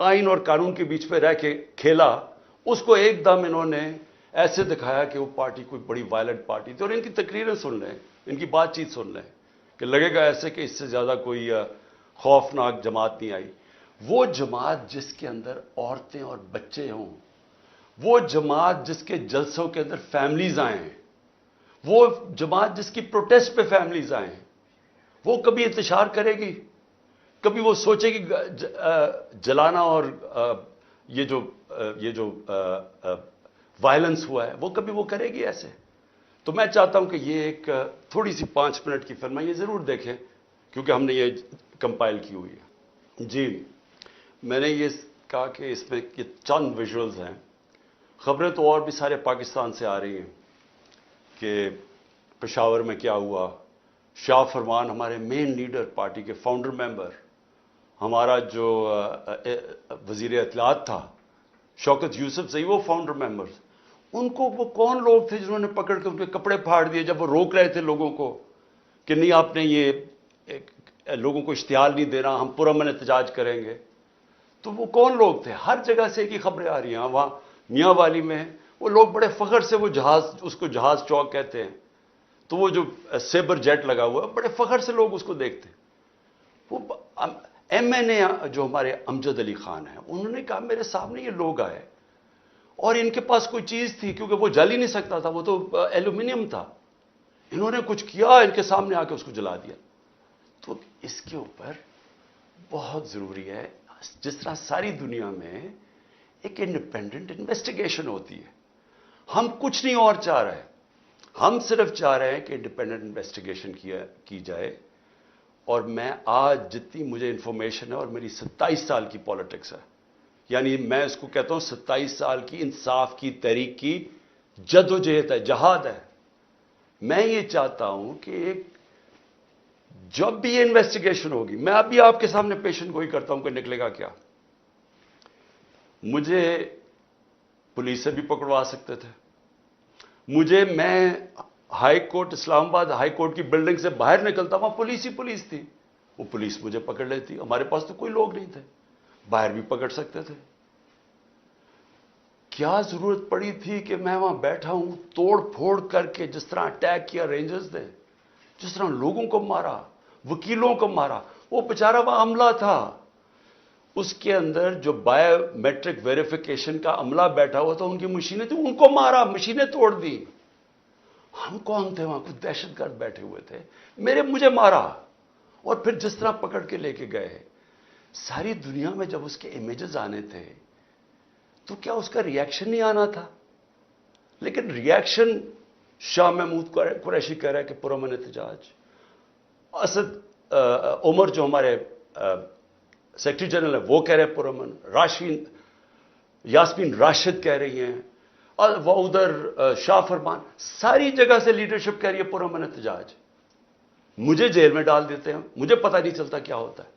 آئین اور قانون کے بیچ پہ رہ کے کھیلا، اس کو ایک دم انہوں نے ایسے دکھایا کہ وہ پارٹی کوئی بڑی وائلنٹ پارٹی تھی. اور ان کی تقریریں سن لیں، ان کی بات چیت سن لیں کہ لگے گا ایسے کہ اس سے زیادہ کوئی خوفناک جماعت نہیں آئی. وہ جماعت جس کے اندر عورتیں اور بچے ہوں، وہ جماعت جس کے جلسوں کے اندر فیملیز آئیں، وہ جماعت جس کی پروٹیسٹ پہ فیملیز آئیں، وہ کبھی انتشار کرے گی؟ کبھی وہ سوچے گی جلانا اور یہ جو وائلنس ہوا ہے وہ کبھی وہ کرے گی ایسے؟ تو میں چاہتا ہوں کہ یہ ایک تھوڑی سی 5 منٹ کی فلم ہے، یہ ضرور دیکھیں کیونکہ ہم نے یہ کمپائل کی ہوئی ہے. جی میں نے یہ کہا کہ اس میں یہ چند ویژولز ہیں. خبریں تو اور بھی سارے پاکستان سے آ رہی ہیں کہ پشاور میں کیا ہوا. شاہ فرمان ہمارے مین لیڈر، پارٹی کے فاؤنڈر ممبر، ہمارا جو وزیر اطلاعات تھا شوکت یوسف زئی، وہ فاؤنڈر ممبرز، ان کو وہ کون لوگ تھے جنہوں نے پکڑ کے ان کے کپڑے پھاڑ دیے جب وہ روک رہے تھے لوگوں کو کہ نہیں آپ نے یہ لوگوں کو اشتعال نہیں دینا، ہم پرامن احتجاج کریں گے. تو وہ کون لوگ تھے؟ ہر جگہ سے ایک ہی خبریں آ رہی ہیں. وہاں میاں والی میں وہ لوگ بڑے فخر سے وہ جہاز، اس کو جہاز چوک کہتے ہیں، تو وہ جو سیبر جیٹ لگا ہوا ہے بڑے فخر سے لوگ اس کو دیکھتے ہیں. وہ ایم این اے جو ہمارے امجد علی خان ہیں، انہوں نے کہا میرے سامنے یہ لوگ آئے اور ان کے پاس کوئی چیز تھی کیونکہ وہ جل ہی نہیں سکتا تھا، وہ تو ایلومینیم تھا، انہوں نے کچھ کیا ان کے سامنے آ کے اس کو جلا دیا. تو اس کے اوپر بہت ضروری ہے، جس طرح ساری دنیا میں ایک انڈیپینڈنٹ انویسٹیگیشن ہوتی ہے. ہم کچھ نہیں اور چاہ رہے، ہم صرف چاہ رہے ہیں کہ انڈیپینڈنٹ انویسٹیگیشن کی جائے. اور میں آج جتنی مجھے انفارمیشن ہے، اور میری 27 سال کی پالیٹکس ہے، یعنی میں اس کو کہتا ہوں 27 سال کی انصاف کی تحریک کی جدوجہد ہے، جہاد ہے. میں یہ چاہتا ہوں کہ ایک جب بھی یہ انویسٹیگیشن ہوگی، میں ابھی آپ کے سامنے پیشن گوئی کرتا ہوں کہ نکلے گا کیا. مجھے پولیس سے بھی پکڑوا سکتے تھے، میں ہائی کورٹ، اسلام آباد ہائی کورٹ کی بلڈنگ سے باہر نکلتا، وہاں پولیس ہی پولیس تھی، وہ پولیس مجھے پکڑ لیتی. ہمارے پاس تو کوئی لوگ نہیں تھے، باہر بھی پکڑ سکتے تھے. کیا ضرورت پڑی تھی کہ میں وہاں بیٹھا ہوں، توڑ پھوڑ کر کے جس طرح اٹیک کیا رینجرز نے، جس طرح لوگوں کو مارا، وکیلوں کو مارا. وہ بیچارہ وہاں عملہ تھا، اس کے اندر جو بایو میٹرک ویریفیکیشن کا عملہ بیٹھا ہوا تھا، ان کی مشینیں تھیں، ان کو مارا، مشینیں توڑ دی. ہم کون تھے وہاں؟ کچھ دہشت گرد بیٹھے ہوئے تھے، مجھے مارا. اور پھر جس طرح پکڑ کے لے کے گئے، ساری دنیا میں جب اس کے امیجز آنے تھے تو کیا اس کا ری ایکشن نہیں آنا تھا؟ لیکن ری ایکشن شاہ محمود قریشی کہہ رہا ہے کہ پرامن احتجاج. اسد عمر جو ہمارے سیکرٹری جنرل ہے وہ کہہ رہے پرامن، یاسمین راشد کہہ رہی ہیں، اور وہ ادھر شاہ فرمان، ساری جگہ سے لیڈرشپ کہہ رہی ہے پرامن احتجاج. مجھے جیل میں ڈال دیتے ہیں، مجھے پتہ نہیں چلتا کیا ہوتا ہے.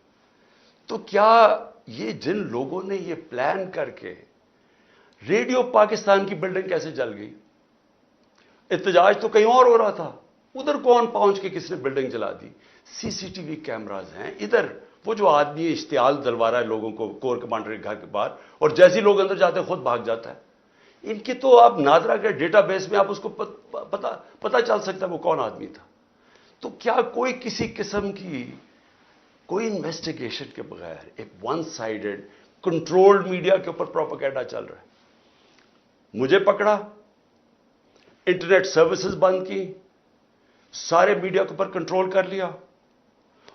تو کیا یہ جن لوگوں نے یہ پلان کر کے، ریڈیو پاکستان کی بلڈنگ کیسے جل گئی؟ احتجاج تو کہیں اور ہو رہا تھا، ادھر کون پہنچ کے کس نے بلڈنگ جلا دی؟ سی سی ٹی وی کیمراز ہیں ادھر. وہ جو آدمی اشتعال دلوا رہا ہے لوگوں کو کور کمانڈر کے گھر کے باہر، اور جیسے ہی لوگ اندر جاتے ہیں خود بھاگ جاتا ہے. ان کے تو آپ نادرا کے ڈیٹا بیس میں آپ اس کو پتا چل سکتا ہے وہ کون آدمی تھا. تو کیا کوئی کسی قسم کی کوئی انویسٹیگیشن کے بغیر ایک ون سائیڈڈ کنٹرولڈ میڈیا کے اوپر پروپیگنڈا چل رہا ہے؟ مجھے پکڑا، انٹرنیٹ سروسز بند کی، سارے میڈیا کے اوپر کنٹرول کر لیا،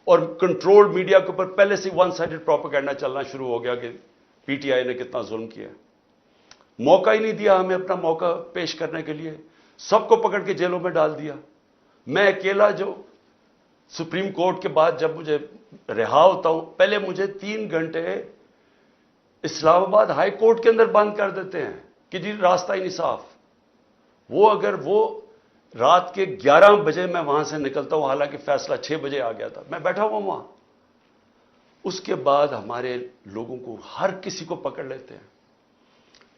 اور کنٹرول میڈیا کے اوپر پہلے سے ون سائیڈڈ پروپیگنڈا چلنا شروع ہو گیا کہ پی ٹی آئی نے کتنا ظلم کیا. موقع ہی نہیں دیا ہمیں اپنا موقع پیش کرنے کے لیے، سب کو پکڑ کے جیلوں میں ڈال دیا. میں اکیلا جو سپریم کورٹ کے بعد جب مجھے رہا ہوتا ہوں، پہلے مجھے 3 گھنٹے اسلام آباد ہائی کورٹ کے اندر بند کر دیتے ہیں کہ جی راستہ ہی نہیں صاف. وہ اگر وہ رات کے 11 بجے میں وہاں سے نکلتا ہوں، حالانکہ فیصلہ 6 بجے آ گیا تھا، میں بیٹھا ہوا وہاں. اس کے بعد ہمارے لوگوں کو ہر کسی کو پکڑ لیتے ہیں.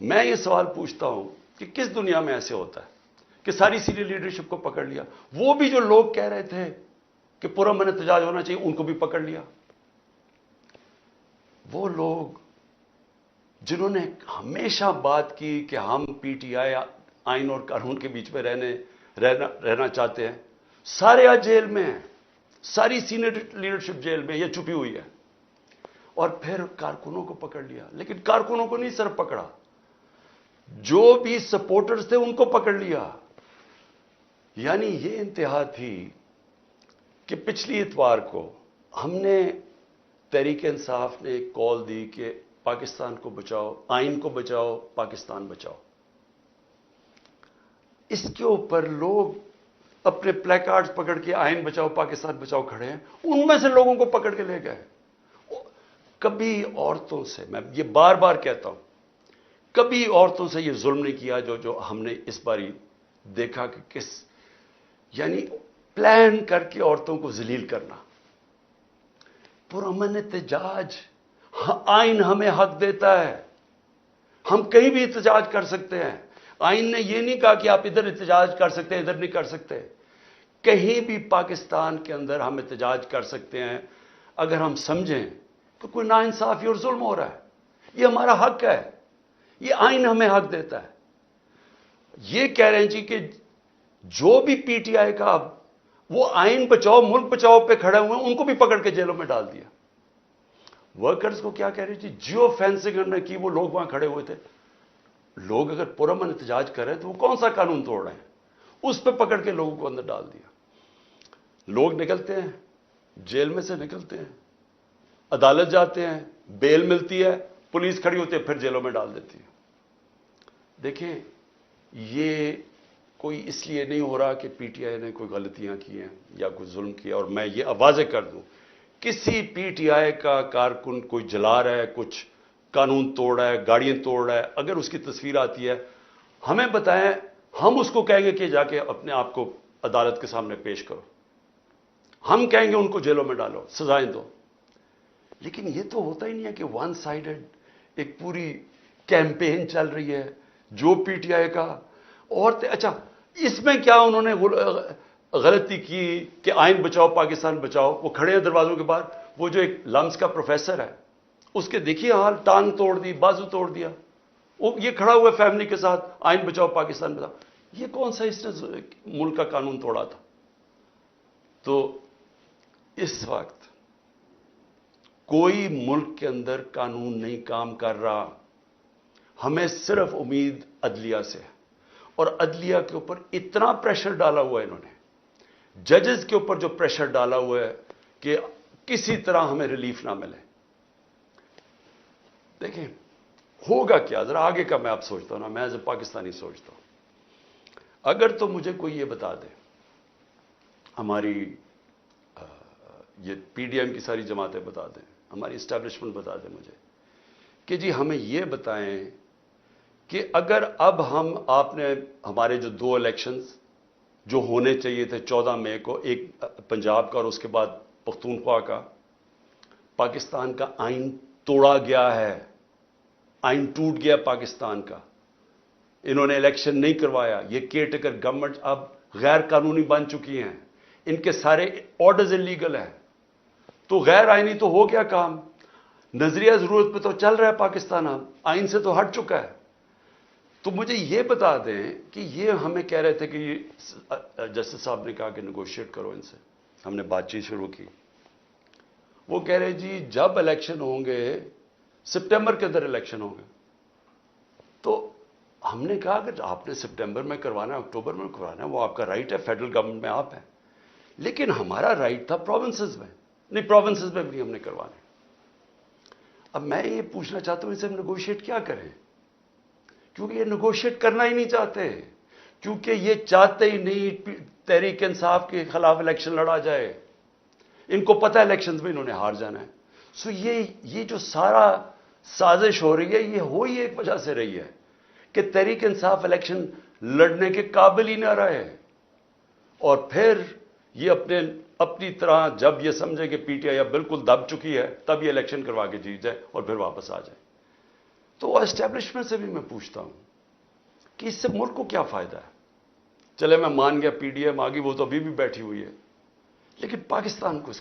میں یہ سوال پوچھتا ہوں کہ کس دنیا میں ایسے ہوتا ہے کہ ساری سینئر لیڈرشپ کو پکڑ لیا؟ وہ بھی جو لوگ کہہ رہے تھے کہ پرامن احتجاج ہونا چاہیے، ان کو بھی پکڑ لیا. وہ لوگ جنہوں نے ہمیشہ بات کی کہ ہم پی ٹی آئی آئین اور قانون کے بیچ میں رہنا چاہتے ہیں، سارے آج جیل میں ہیں، ساری سینئر لیڈرشپ جیل میں، یہ چھپی ہوئی ہے. اور پھر کارکنوں کو پکڑ لیا، لیکن کارکنوں کو نہیں صرف پکڑا، جو بھی سپورٹرز تھے ان کو پکڑ لیا. یعنی یہ انتہا تھی کہ پچھلی اتوار کو ہم نے تحریک انصاف نے ایک کال دی کہ پاکستان کو بچاؤ، آئین کو بچاؤ، پاکستان بچاؤ. اس کے اوپر لوگ اپنے پلے کارڈز پکڑ کے آئین بچاؤ پاکستان بچاؤ کھڑے ہیں، ان میں سے لوگوں کو پکڑ کے لے گئے. کبھی عورتوں سے، میں یہ بار بار کہتا ہوں، کبھی عورتوں سے یہ ظلم نہیں کیا جو ہم نے اس باری دیکھا کہ یعنی پلان کر کے عورتوں کو ذلیل کرنا. پرامن احتجاج، آئین ہمیں حق دیتا ہے، ہم کہیں بھی احتجاج کر سکتے ہیں. آئین نے یہ نہیں کہا کہ آپ ادھر احتجاج کر سکتے ہیں، ادھر نہیں کر سکتے. کہیں بھی پاکستان کے اندر ہم احتجاج کر سکتے ہیں اگر ہم سمجھیں کہ کوئی ناانصافی اور ظلم ہو رہا ہے. یہ ہمارا حق ہے، یہ آئین ہمیں حق دیتا ہے. یہ کہہ رہے ہیں جی کہ جو بھی پی ٹی آئی کا وہ آئین بچاؤ ملک بچاؤ پہ کھڑے ہوئے ہیں ان کو بھی پکڑ کے جیلوں میں ڈال دیا. ورکرز کو کیا کہہ رہی تھی؟ جیو فینسنگ نے کی، وہ لوگ وہاں کھڑے ہوئے تھے. لوگ اگر پرامن احتجاج کر رہے ہیں تو وہ کون سا قانون توڑ رہے ہیں؟ اس پہ پکڑ کے لوگوں کو اندر ڈال دیا. لوگ نکلتے ہیں، جیل میں سے نکلتے ہیں، عدالت جاتے ہیں، بیل ملتی ہے، پولیس کھڑی ہوتی ہے، پھر جیلوں میں ڈال دیتی ہے. دیکھیں، یہ کوئی اس لیے نہیں ہو رہا کہ پی ٹی آئی نے کوئی غلطیاں کی ہیں یا کوئی ظلم کیا. اور میں یہ واضح کر دوں، کسی پی ٹی آئی کا کارکن کوئی جلا رہا ہے، کچھ قانون توڑ رہا ہے، گاڑیاں توڑ رہا ہے، اگر اس کی تصویر آتی ہے ہمیں بتائیں، ہم اس کو کہیں گے کہ جا کے اپنے آپ کو عدالت کے سامنے پیش کرو. ہم کہیں گے ان کو جیلوں میں ڈالو، سزائیں دو. لیکن یہ تو ہوتا ہی نہیں ہے کہ ون سائیڈڈ ایک پوری کیمپین چل رہی ہے جو پی ٹی آئی کا. اور اچھا، اس میں کیا انہوں نے غلطی کی کہ آئین بچاؤ پاکستان بچاؤ؟ وہ کھڑے ہیں دروازوں کے باہر، وہ جو ایک لمس کا پروفیسر ہے اس کے دیکھیے حال، ٹانگ توڑ دی، بازو توڑ دیا. وہ یہ کھڑا ہوا ہے فیملی کے ساتھ، آئین بچاؤ پاکستان بچاؤ. یہ کون سا اس نے ملک کا قانون توڑا تھا؟ تو اس وقت کوئی ملک کے اندر قانون نہیں کام کر رہا. ہمیں صرف امید عدلیہ سے ہے، اور عدلیہ کے اوپر اتنا پریشر ڈالا ہوا ہے انہوں نے، ججز کے اوپر جو پریشر ڈالا ہوا ہے کہ کسی طرح ہمیں ریلیف نہ ملے. دیکھیں ہوگا کیا، ذرا آگے کا میں آپ سوچتا ہوں نا، میں ایز اے پاکستانی سوچتا ہوں. اگر تو مجھے کوئی یہ بتا دے، ہماری یہ پی ڈی ایم کی ساری جماعتیں بتا دیں، ہماری اسٹیبلشمنٹ بتا دیں مجھے کہ جی ہمیں یہ بتائیں کہ اگر اب آپ نے ہمارے جو 2 الیکشنز جو ہونے چاہیے تھے 14 مئی کو، ایک پنجاب کا اور اس کے بعد پختونخوا کا، پاکستان کا آئین توڑا گیا ہے، آئین ٹوٹ گیا پاکستان کا، انہوں نے الیکشن نہیں کروایا، یہ کیئر ٹیکر گورنمنٹ اب غیر قانونی بن چکی ہیں، ان کے سارے آرڈرز انلیگل ہیں. تو غیر آئینی تو ہو گیا کام، نظریہ ضرورت پہ تو چل رہا ہے پاکستان، اب آئین سے تو ہٹ چکا ہے. تو مجھے یہ بتا دیں کہ یہ ہمیں کہہ رہے تھے کہ جسٹس صاحب نے کہا کہ نیگوشیٹ کرو ان سے، ہم نے بات چیت شروع کی. وہ کہہ رہے جی جب الیکشن ہوں گے، سپٹمبر کے اندر الیکشن ہوں گے. تو ہم نے کہا کہ آپ نے سپٹمبر میں کروانا ہے، اکتوبر میں کروانا ہے، وہ آپ کا رائٹ ہے، فیڈرل گورنمنٹ میں آپ ہیں. لیکن ہمارا رائٹ تھا پروونسز میں، نہیں پروونسز میں بھی ہم نے کروانا. اب میں یہ پوچھنا چاہتا ہوں ان سے ہم نیگوشیٹ کیا کریں؟ کیونکہ یہ نیگوشیٹ کرنا ہی نہیں چاہتے، کیونکہ یہ چاہتے ہی نہیں تحریک انصاف کے خلاف الیکشن لڑا جائے. ان کو پتہ ہے الیکشنز میں انہوں نے ہار جانا ہے. سو یہ جو سارا سازش ہو رہی ہے، یہ ہو ہی ایک وجہ سے رہی ہے کہ تحریک انصاف الیکشن لڑنے کے قابل ہی نہ رہے. اور پھر یہ اپنی طرح جب یہ سمجھے کہ پی ٹی آئی اب بالکل دب چکی ہے، تب یہ الیکشن کروا کے جیت جائے اور پھر واپس آ جائے. تو اسٹیبلشمنٹ سے بھی میں پوچھتا ہوں کہ اس سے ملک کو کیا فائدہ ہے؟ چلے میں مان گیا پی ڈی ایم آگی، وہ تو ابھی بھی بیٹھی ہوئی ہے، لیکن پاکستان کو